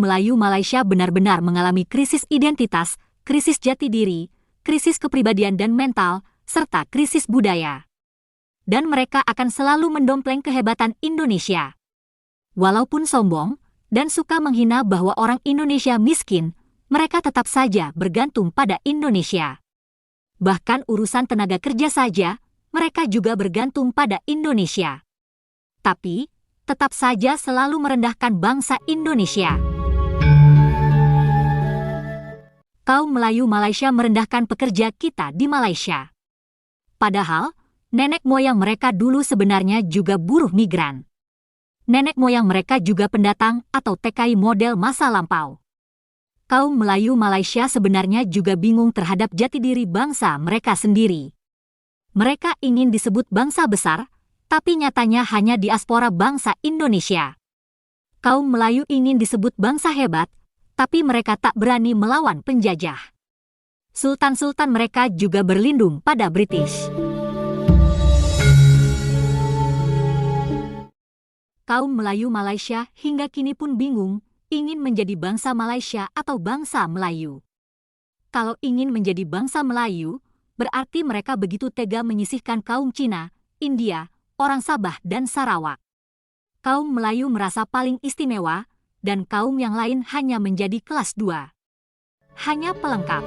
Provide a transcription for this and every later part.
Melayu Malaysia benar-benar mengalami krisis identitas, krisis jati diri, krisis kepribadian dan mental, serta krisis budaya. Dan mereka akan selalu mendompleng kehebatan Indonesia. Walaupun sombong dan suka menghina bahwa orang Indonesia miskin, mereka tetap saja bergantung pada Indonesia. Bahkan urusan tenaga kerja saja, mereka juga bergantung pada Indonesia. Tapi, tetap saja selalu merendahkan bangsa Indonesia. Kaum Melayu Malaysia merendahkan pekerja kita di Malaysia. Padahal, nenek moyang mereka dulu sebenarnya juga buruh migran. Nenek moyang mereka juga pendatang atau TKI model masa lampau. Kaum Melayu Malaysia sebenarnya juga bingung terhadap jati diri bangsa mereka sendiri. Mereka ingin disebut bangsa besar, tapi nyatanya hanya diaspora bangsa Indonesia. Kaum Melayu ingin disebut bangsa hebat, tapi mereka tak berani melawan penjajah. Sultan-sultan mereka juga berlindung pada British. Kaum Melayu Malaysia hingga kini pun bingung, ingin menjadi bangsa Malaysia atau bangsa Melayu. Kalau ingin menjadi bangsa Melayu, berarti mereka begitu tega menyisihkan kaum Cina, India, orang Sabah dan Sarawak. Kaum Melayu merasa paling istimewa, dan kaum yang lain hanya menjadi kelas 2. Hanya pelengkap.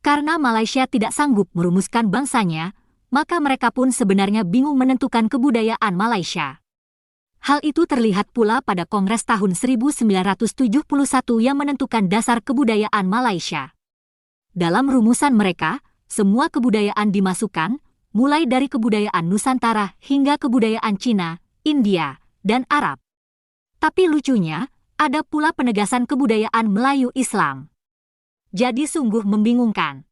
Karena Malaysia tidak sanggup merumuskan bangsanya, maka mereka pun sebenarnya bingung menentukan kebudayaan Malaysia. Hal itu terlihat pula pada Kongres tahun 1971 yang menentukan dasar kebudayaan Malaysia. Dalam rumusan mereka, semua kebudayaan dimasukkan, mulai dari kebudayaan Nusantara hingga kebudayaan Cina, India, dan Arab. Tapi lucunya, ada pula penegasan kebudayaan Melayu Islam. Jadi sungguh membingungkan.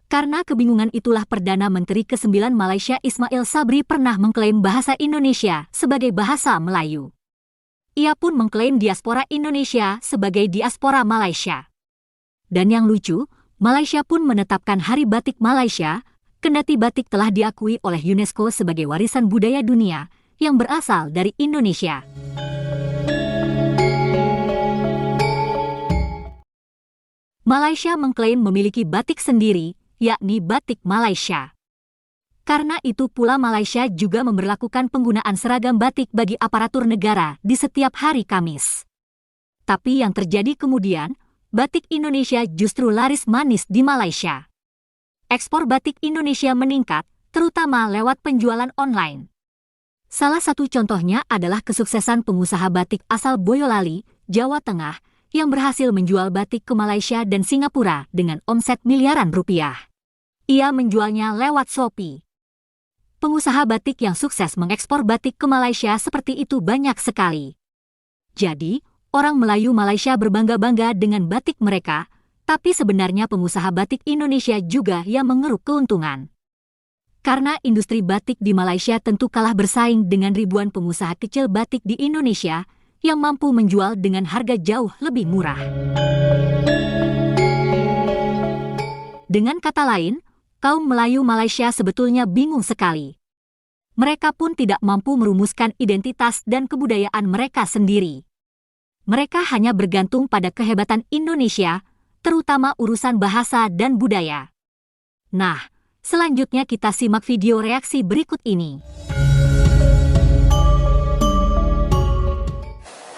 Karena kebingungan itulah Perdana Menteri ke-9 Malaysia Ismail Sabri pernah mengklaim bahasa Indonesia sebagai bahasa Melayu. Ia pun mengklaim diaspora Indonesia sebagai diaspora Malaysia. Dan yang lucu, Malaysia pun menetapkan Hari Batik Malaysia, kendati batik telah diakui oleh UNESCO sebagai warisan budaya dunia yang berasal dari Indonesia. Malaysia mengklaim memiliki batik sendiri, yakni Batik Malaysia. Karena itu pula Malaysia juga memberlakukan penggunaan seragam batik bagi aparatur negara di setiap hari Kamis. Tapi yang terjadi kemudian, batik Indonesia justru laris manis di Malaysia. Ekspor batik Indonesia meningkat, terutama lewat penjualan online. Salah satu contohnya adalah kesuksesan pengusaha batik asal Boyolali, Jawa Tengah, yang berhasil menjual batik ke Malaysia dan Singapura dengan omset miliaran rupiah. Ia menjualnya lewat Shopee. Pengusaha batik yang sukses mengekspor batik ke Malaysia seperti itu banyak sekali. Jadi, orang Melayu Malaysia berbangga-bangga dengan batik mereka, tapi sebenarnya pengusaha batik Indonesia juga yang mengeruk keuntungan. Karena industri batik di Malaysia tentu kalah bersaing dengan ribuan pengusaha kecil batik di Indonesia yang mampu menjual dengan harga jauh lebih murah. Dengan kata lain, kaum Melayu Malaysia sebetulnya bingung sekali. Mereka pun tidak mampu merumuskan identitas dan kebudayaan mereka sendiri. Mereka hanya bergantung pada kehebatan Indonesia, terutama urusan bahasa dan budaya. Nah, selanjutnya kita simak video reaksi berikut ini.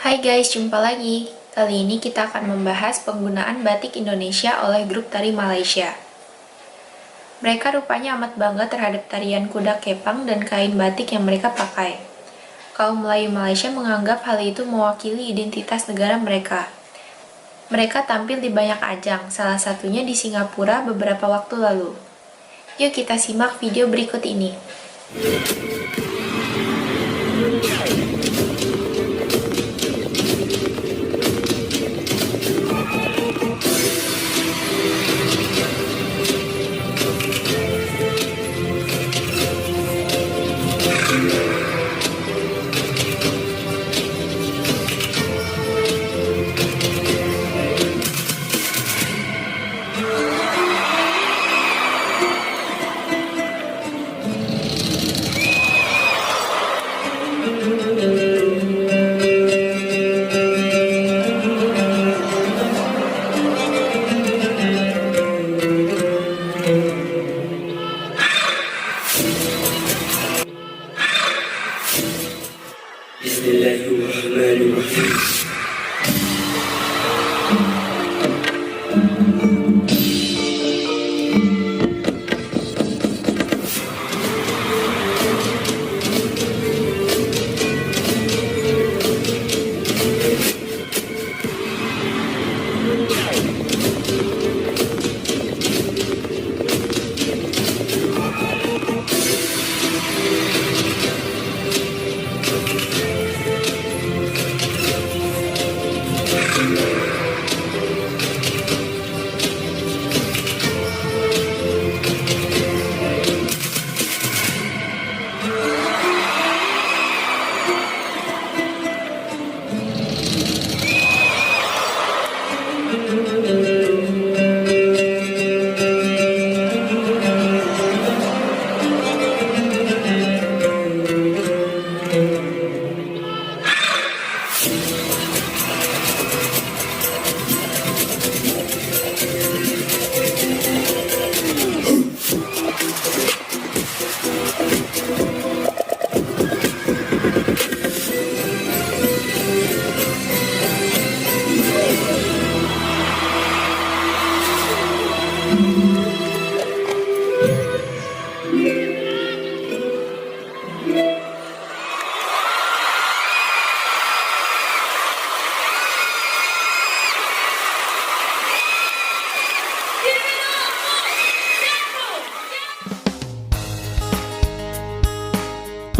Hai guys, jumpa lagi. Kali ini kita akan membahas penggunaan batik Indonesia oleh grup tari Malaysia. Mereka rupanya amat bangga terhadap tarian kuda kepang dan kain batik yang mereka pakai. Kaum Melayu Malaysia menganggap hal itu mewakili identitas negara mereka. Mereka tampil di banyak ajang, salah satunya di Singapura beberapa waktu lalu. Yuk kita simak video berikut ini.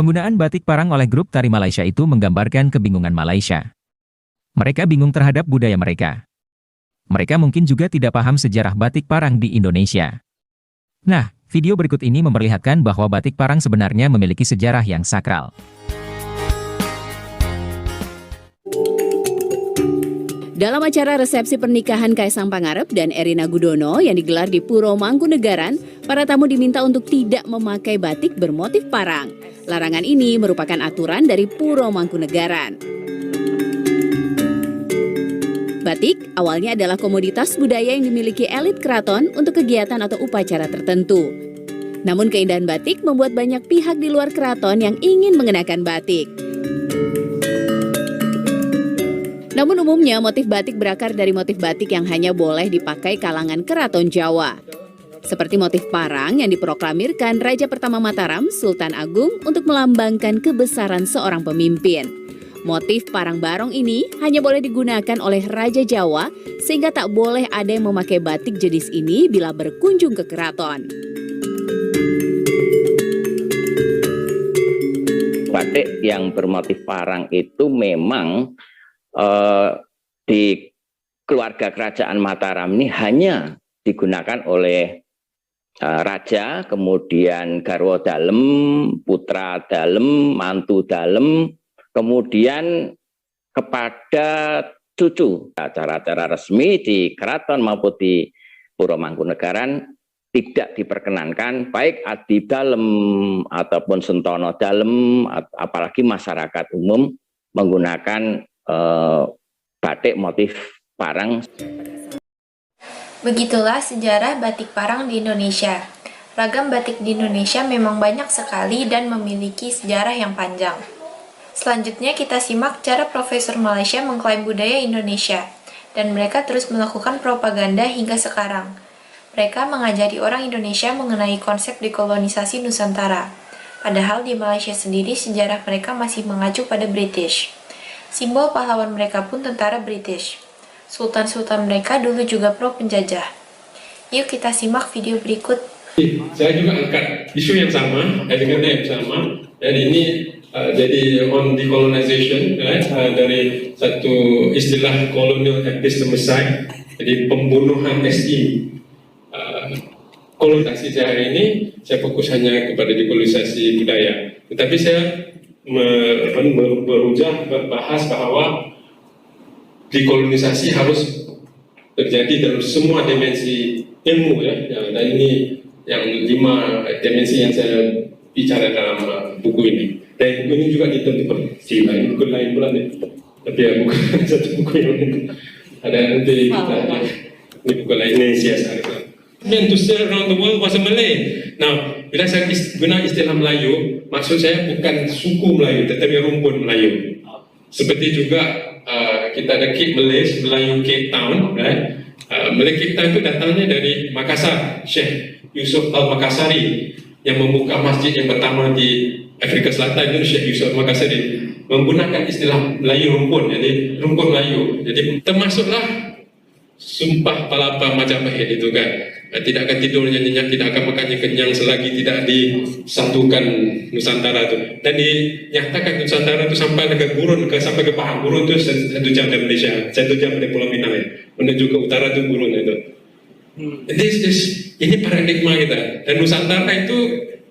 Penggunaan batik parang oleh grup tari Malaysia itu menggambarkan kebingungan Malaysia. Mereka bingung terhadap budaya mereka. Mereka mungkin juga tidak paham sejarah batik parang di Indonesia. Nah, video berikut ini memperlihatkan bahwa batik parang sebenarnya memiliki sejarah yang sakral. Dalam acara resepsi pernikahan Kaisang Pangarep dan Erina Gudono yang digelar di Puro Mangkunegaran, para tamu diminta untuk tidak memakai batik bermotif parang. Larangan ini merupakan aturan dari Puro Mangkunegaran. Batik awalnya adalah komoditas budaya yang dimiliki elit keraton untuk kegiatan atau upacara tertentu. Namun keindahan batik membuat banyak pihak di luar keraton yang ingin mengenakan batik. Namun umumnya motif batik berakar dari motif batik yang hanya boleh dipakai kalangan keraton Jawa. Seperti motif parang yang diproklamirkan Raja pertama Mataram, Sultan Agung untuk melambangkan kebesaran seorang pemimpin. Motif parang barong ini hanya boleh digunakan oleh Raja Jawa sehingga tak boleh ada yang memakai batik jenis ini bila berkunjung ke keraton. Batik yang bermotif parang itu memang di keluarga kerajaan Mataram ini hanya digunakan oleh raja, kemudian garwa dalem, putra dalem, mantu dalem, kemudian kepada cucu. Acara-acara resmi di keraton maupun di Puro Mangkunegaran tidak diperkenankan baik adi dalem ataupun sentono dalem, apalagi masyarakat umum menggunakan batik motif parang. Begitulah sejarah batik parang di Indonesia. Ragam batik di Indonesia memang banyak sekali dan memiliki sejarah yang panjang. Selanjutnya kita simak cara Profesor Malaysia mengklaim budaya Indonesia, dan mereka terus melakukan propaganda hingga sekarang. Mereka mengajari orang Indonesia mengenai konsep dekolonisasi Nusantara. Padahal di Malaysia sendiri sejarah mereka masih mengacu pada British. Simbol pahlawan mereka pun tentara British. Sultan-sultan mereka dulu juga pro penjajah. Yuk kita simak video berikut. Saya juga angkat isu yang sama, agenda yang sama, dan ini jadi on decolonization, dari satu istilah colonial epistemicide, jadi pembunuhan SI. Kolonisasi saya hari ini, saya fokus hanya kepada dekolonisasi budaya. Tetapi saya berbahas bahwa dekolonisasi harus terjadi dalam semua dimensi ilmu, ya. Dan ini yang 5 dimensi yang saya bicara dalam buku ini. Dan buku ini juga ditentukan di buku lain pula nih. Tapi ya bukan satu buku yang ini. Ada nanti kita ini buku lain ini CSR. Meant to sail around the world was a Malay. Now, bila saya guna istilah Melayu, maksud saya bukan suku Melayu, tetapi rumpun Melayu. Seperti juga kita ada Cape Malay, Melayu Cape Town, right? Malay Cape Town itu datangnya dari Makassar, Syekh Yusuf Al-Makassari yang membuka masjid yang pertama di Afrika Selatan, itu Syekh Yusuf Al-Makassari menggunakan istilah Melayu rumpun, jadi rumpun Melayu. Jadi termasuklah sumpah palapa Majapahit itu kan. Tidak akan tidurnya nyenyak, tidak akan makannya kenyang selagi tidak disatukan Nusantara itu. Dan dinyatakan Nusantara itu sampai ke gurun, sampai ke Pahang. Gurun itu 1 jam dari Malaysia, 1 jam dari Pulau Pinang, ya. Menuju ke utara itu gurun itu. Ini paradigma kita. Dan Nusantara itu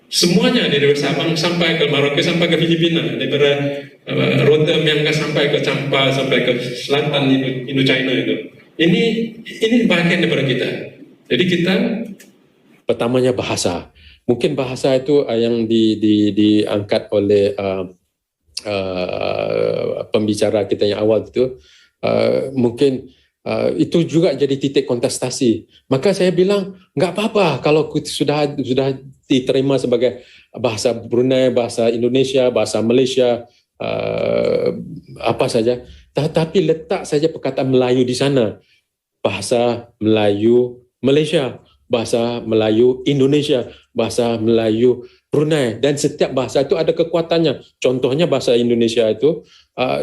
semuanya dari Sabang sampai ke Maroke, sampai ke Filipina, daripada Rotterdam yang sampai ke Champa, sampai ke selatan Indo-China itu. Ini bagian daripada kita. Jadi kita pertamanya bahasa. Mungkin bahasa itu yang diangkat oleh pembicara kita yang awal itu, mungkin itu juga jadi titik kontestasi. Maka saya bilang nggak apa-apa kalau sudah diterima sebagai bahasa Brunei, bahasa Indonesia, bahasa Malaysia, apa saja. Tapi letak saja perkataan Melayu di sana. Bahasa Melayu Malaysia, bahasa Melayu Indonesia, bahasa Melayu Brunei, dan setiap bahasa itu ada kekuatannya. Contohnya bahasa Indonesia itu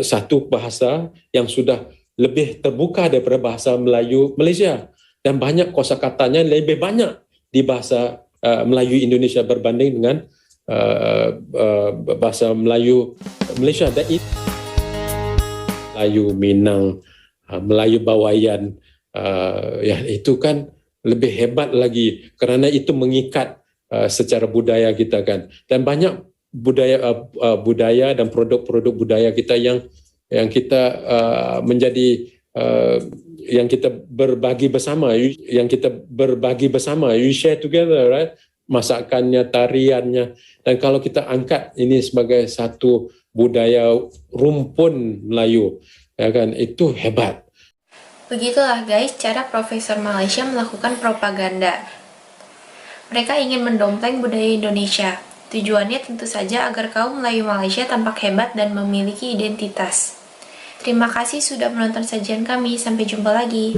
satu bahasa yang sudah lebih terbuka daripada bahasa Melayu Malaysia, dan banyak kosakatanya lebih banyak di bahasa Melayu Indonesia berbanding dengan bahasa Melayu Malaysia. Dan itu Melayu Minang, Melayu Bawayan, ya itu kan lebih hebat lagi kerana itu mengikat secara budaya kita kan. Dan banyak budaya dan produk-produk budaya kita yang kita menjadi yang kita berbagi bersama, you share together, right? Masakannya, tariannya. Dan kalau kita angkat ini sebagai satu budaya rumpun Melayu, ya kan, itu hebat. Begitulah guys cara Profesor Malaysia melakukan propaganda. Mereka ingin mendompleng budaya Indonesia. Tujuannya tentu saja agar kaum Melayu Malaysia tampak hebat dan memiliki identitas. Terima kasih sudah menonton sajian kami. Sampai jumpa lagi.